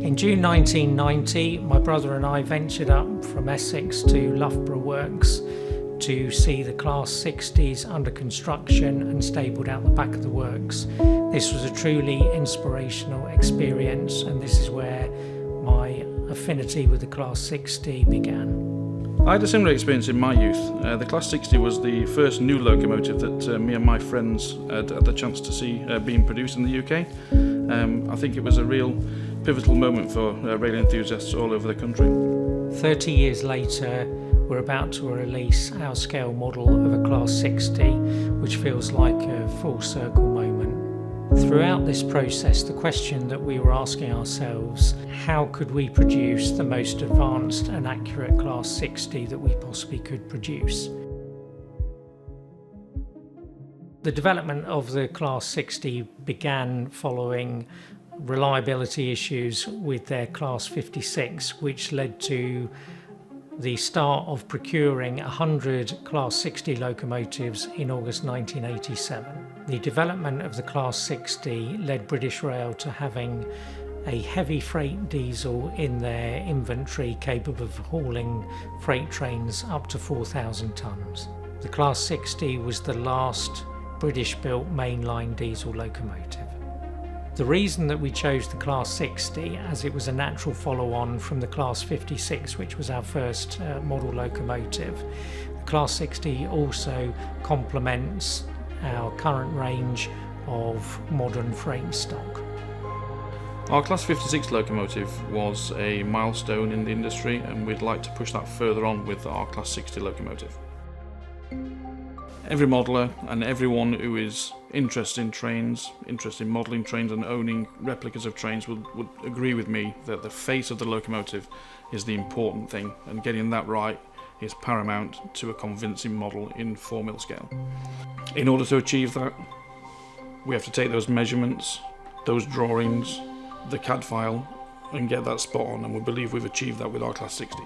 In June 1990, my brother and I ventured up from Essex to Loughborough Works to see the Class 60s under construction and stabled out the back of the works. This was a truly inspirational experience, and this is where my affinity with the Class 60 began. I had a similar experience in my youth. The Class 60 was the first new locomotive that me and my friends had the chance to see being produced in the UK. I think it was a real pivotal moment for rail enthusiasts all over the country. 30 years later, we're about to release our scale model of a Class 60, which feels like a full circle moment. Throughout this process, the question that we were asking ourselves, how could we produce the most advanced and accurate Class 60 that we possibly could produce? The development of the Class 60 began following reliability issues with their Class 56, which led to the start of procuring 100 Class 60 locomotives in August 1987. The development of the Class 60 led British Rail to having a heavy freight diesel in their inventory capable of hauling freight trains up to 4,000 tonnes. The Class 60 was the last British-built mainline diesel locomotive. The reason that we chose the Class 60, as it was a natural follow-on from the Class 56, which was our first model locomotive. The Class 60 also complements our current range of modern freight stock. Our Class 56 locomotive was a milestone in the industry, and we'd like to push that further on with our Class 60 locomotive. Every modeller and everyone who is interested in trains, interested in modelling trains and owning replicas of trains would agree with me that the face of the locomotive is the important thing, and getting that right is paramount to a convincing model in 4mm scale. In order to achieve that, we have to take those measurements, those drawings, the CAD file, and get that spot on, and we believe we've achieved that with our Class 60.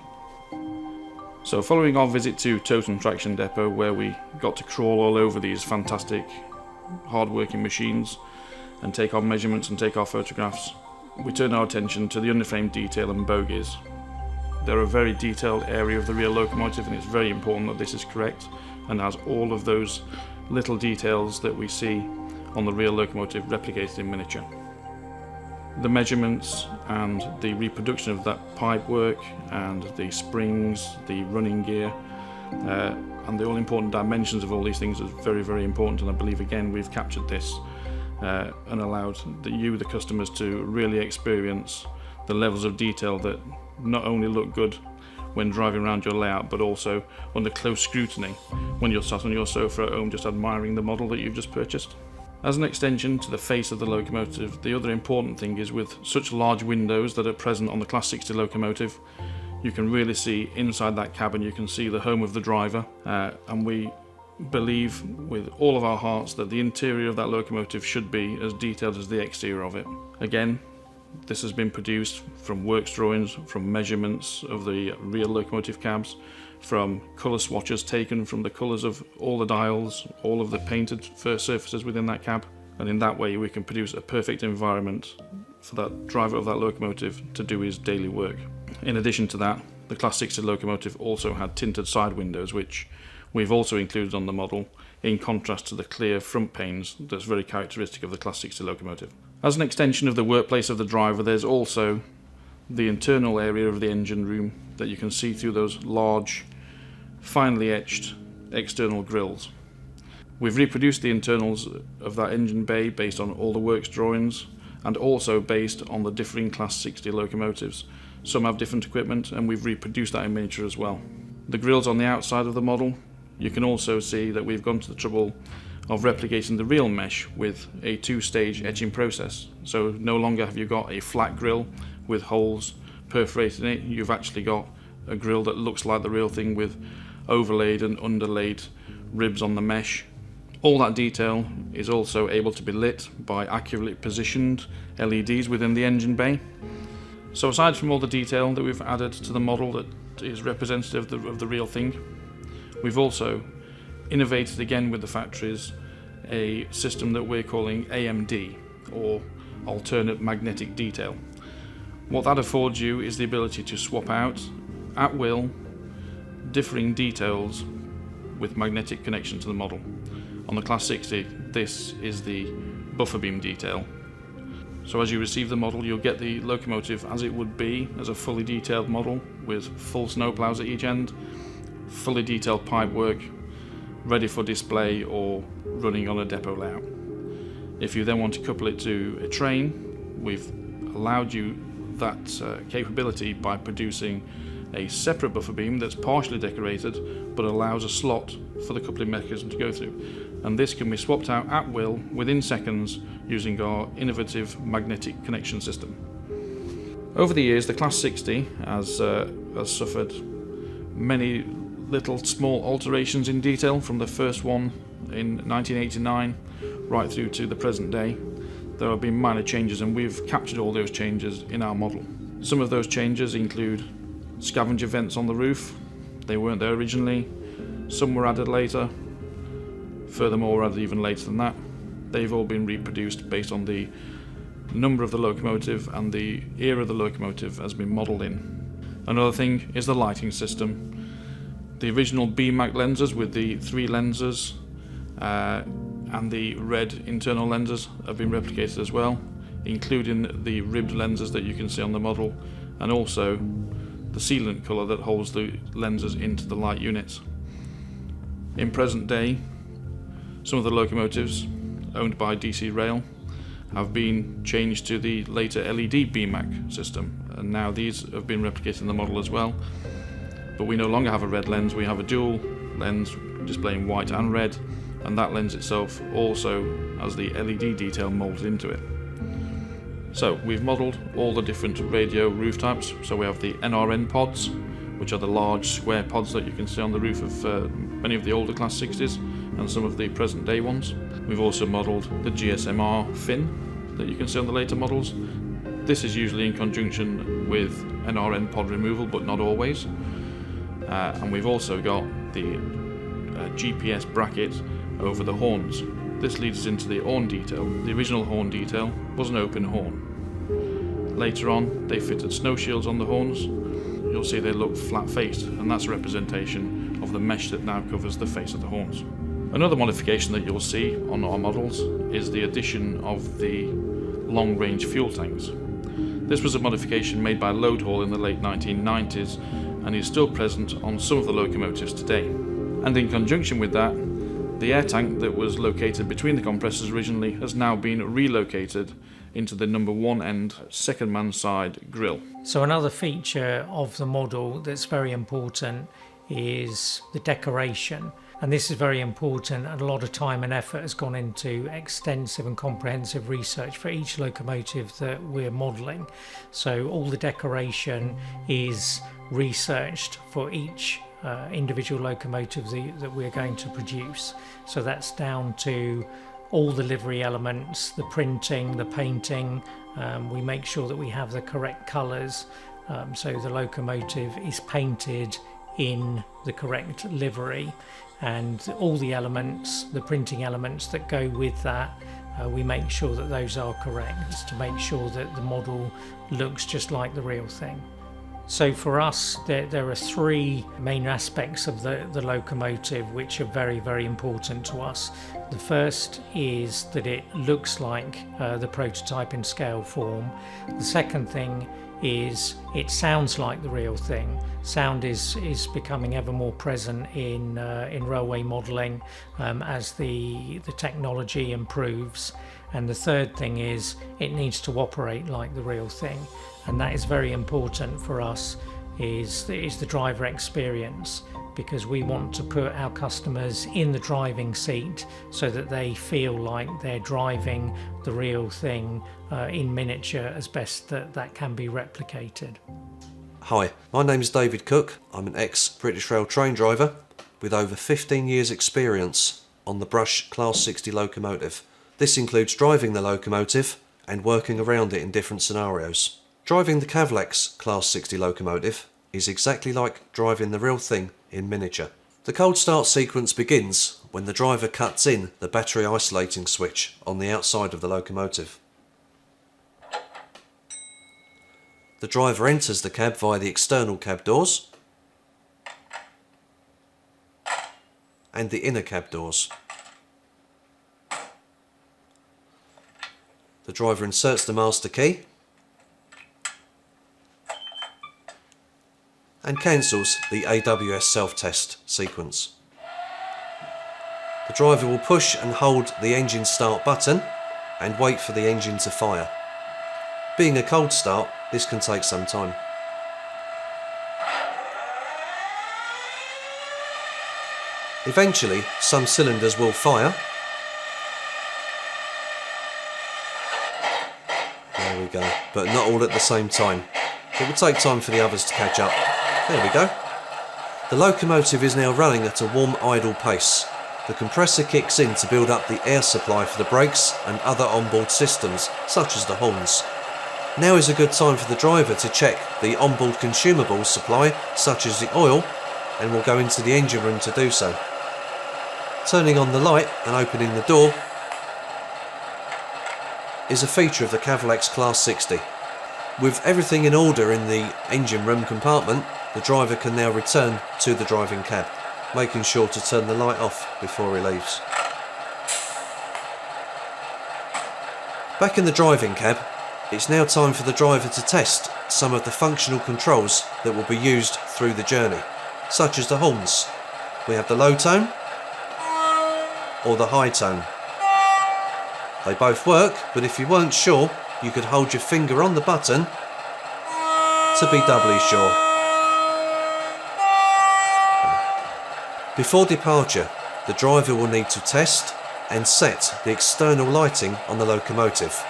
So following our visit to Totem Traction Depot, where we got to crawl all over these fantastic hard-working machines and take our measurements and take our photographs, we turned our attention to the underframe detail and bogies. They're a very detailed area of the real locomotive, and it's very important that this is correct and has all of those little details that we see on the real locomotive replicated in miniature. The measurements and the reproduction of that pipe work and the springs, the running gear, and the all-important dimensions of all these things is very, very important, and I believe again we've captured this and allowed the customers to really experience the levels of detail that not only look good when driving around your layout, but also under close scrutiny when you're sat on your sofa at home just admiring the model that you've just purchased. As an extension to the face of the locomotive, the other important thing is with such large windows that are present on the Class 60 locomotive, you can really see inside that cabin, you can see the home of the driver, and we believe with all of our hearts that the interior of that locomotive should be as detailed as the exterior of it. Again, this has been produced from works drawings, from measurements of the real locomotive cabs, from colour swatches taken from the colours of all the dials, all of the painted surfaces within that cab, and in that way we can produce a perfect environment for that driver of that locomotive to do his daily work. In addition to that, the Class 60 locomotive also had tinted side windows, which we've also included on the model, in contrast to the clear front panes that's very characteristic of the Class 60 locomotive. As an extension of the workplace of the driver, there's also the internal area of the engine room that you can see through those large, finely etched external grills. We've reproduced the internals of that engine bay based on all the works drawings and also based on the differing Class 60 locomotives. Some have different equipment, and we've reproduced that in miniature as well. The grills on the outside of the model, you can also see that we've gone to the trouble of replicating the real mesh with a two-stage etching process. So no longer have you got a flat grill with holes perforated in it, you've actually got a grill that looks like the real thing with overlaid and underlaid ribs on the mesh. All that detail is also able to be lit by accurately positioned LEDs within the engine bay. So aside from all the detail that we've added to the model that is representative of the real thing, we've also innovated again with the factories a system that we're calling AMD, or alternate magnetic detail. What that affords you is the ability to swap out, at will, differing details with magnetic connection to the model. On the Class 60, this is the buffer beam detail. So as you receive the model, you'll get the locomotive as it would be as a fully detailed model with full snowplows at each end, fully detailed pipework, ready for display or running on a depot layout. If you then want to couple it to a train, we've allowed you that capability by producing a separate buffer beam that's partially decorated but allows a slot for the coupling mechanism to go through, and this can be swapped out at will within seconds using our innovative magnetic connection system. Over the years, the Class 60 has suffered many little small alterations in detail, from the first one in 1989 right through to the present day. There have been minor changes, and we've captured all those changes in our model. Some of those changes include scavenger vents on the roof. They weren't there originally. Some were added later. Furthermore, were added even later than that. They've all been reproduced based on the number of the locomotive and the era the locomotive has been modelled in. Another thing is the lighting system. The original BMAC lenses with the 3 lenses and the red internal lenses have been replicated as well, including the ribbed lenses that you can see on the model, and also the sealant colour that holds the lenses into the light units. In present day, some of the locomotives owned by DC Rail have been changed to the later LED BMAC system, and now these have been replicated in the model as well. But we no longer have a red lens, we have a dual lens displaying white and red, and that lens itself also has the LED detail moulded into it. So we've modelled all the different radio roof types. So we have the NRN pods, which are the large square pods that you can see on the roof of many of the older Class 60s and some of the present day ones. We've also modelled the GSMR fin that you can see on the later models. This is usually in conjunction with NRN pod removal, but not always. And we've also got the GPS bracket over the horns. This leads us into the horn detail. The original horn detail was an open horn. Later on, they fitted snow shields on the horns. You'll see they look flat-faced, and that's a representation of the mesh that now covers the face of the horns. Another modification that you'll see on our models is the addition of the long-range fuel tanks. This was a modification made by Loadhaul in the late 1990s and is still present on some of the locomotives today. And in conjunction with that, the air tank that was located between the compressors originally has now been relocated into the number 1 end second man side grille. So another feature of the model that's very important is the decoration. And this is very important, and a lot of time and effort has gone into extensive and comprehensive research for each locomotive that we're modelling. So all the decoration is researched for each individual locomotive that we're going to produce. So that's down to all the livery elements, the printing, the painting. We make sure that we have the correct colours, so the locomotive is painted in the correct livery, and all the elements, the printing elements that go with that, we make sure that those are correct to make sure that the model looks just like the real thing. So for us, there are 3 main aspects of the locomotive which are very, very important to us. The first is that it looks like the prototype in scale form. The second thing is it sounds like the real thing. Sound is becoming ever more present in railway modelling as the technology improves. And the third thing is it needs to operate like the real thing. And that is very important for us, is the driver experience, because we want to put our customers in the driving seat so that they feel like they're driving the real thing in miniature as best that can be replicated. Hi, my name is David Cook. I'm an ex-British Rail train driver with over 15 years experience on the Brush Class 60 locomotive. This includes driving the locomotive and working around it in different scenarios. Driving the Cavalex Class 60 locomotive is exactly like driving the real thing in miniature. The cold start sequence begins when the driver cuts in the battery isolating switch on the outside of the locomotive. the driver enters the cab via the external cab doors and the inner cab doors. The driver inserts the master key and cancels the AWS self-test sequence. The driver will push and hold the engine start button and wait for the engine to fire. Being a cold start, this can take some time. Eventually, some cylinders will fire. There we go, but not all at the same time. It will take time for the others to catch up. There we go. The locomotive is now running at a warm idle pace. The compressor kicks in to build up the air supply for the brakes and other onboard systems, such as the horns. Now is a good time for the driver to check the onboard consumables supply, such as the oil, and will go into the engine room to do so. Turning on the light and opening the door is a feature of the Cavalex Class 60. With everything in order in the engine room compartment, the driver can now return to the driving cab, making sure to turn the light off before he leaves. Back in the driving cab, it's now time for the driver to test some of the functional controls that will be used through the journey, such as the horns. We have the low tone or the high tone. They both work, but if you weren't sure, you could hold your finger on the button to be doubly sure. Before departure, the driver will need to test and set the external lighting on the locomotive.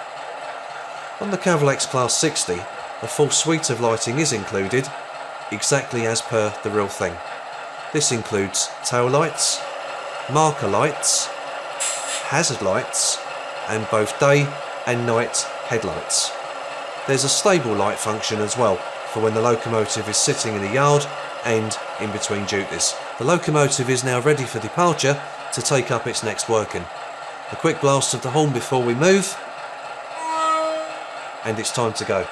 On the Cavalex Class 60, a full suite of lighting is included, exactly as per the real thing. This includes tail lights, marker lights, hazard lights, and both day and night headlights. There's a stable light function as well for when the locomotive is sitting in a yard and in between duties. The locomotive is now ready for departure to take up its next working. A quick blast of the horn before we move, and it's time to go.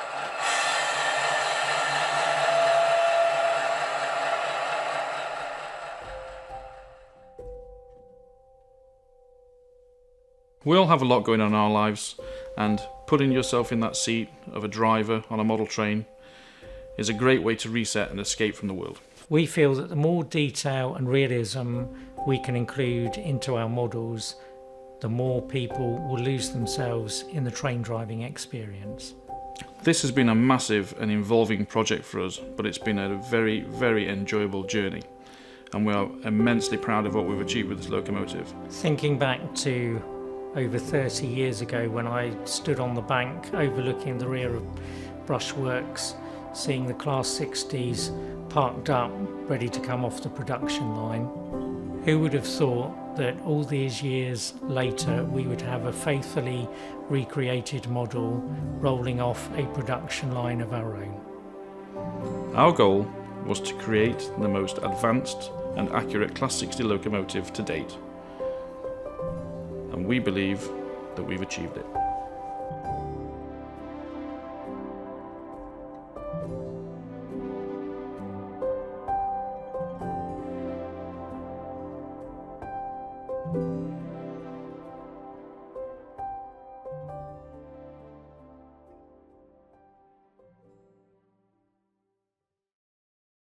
We all have a lot going on in our lives, and putting yourself in that seat of a driver on a model train is a great way to reset and escape from the world. We feel that the more detail and realism we can include into our models, the more people will lose themselves in the train driving experience. This has been a massive and involving project for us, but it's been a very, very enjoyable journey, and we are immensely proud of what we've achieved with this locomotive. Thinking back to over 30 years ago when I stood on the bank overlooking the rear of Brushworks, seeing the Class 60s parked up, ready to come off the production line. Who would have thought that all these years later we would have a faithfully recreated model rolling off a production line of our own? Our goal was to create the most advanced and accurate Class 60 locomotive to date, and we believe that we've achieved it.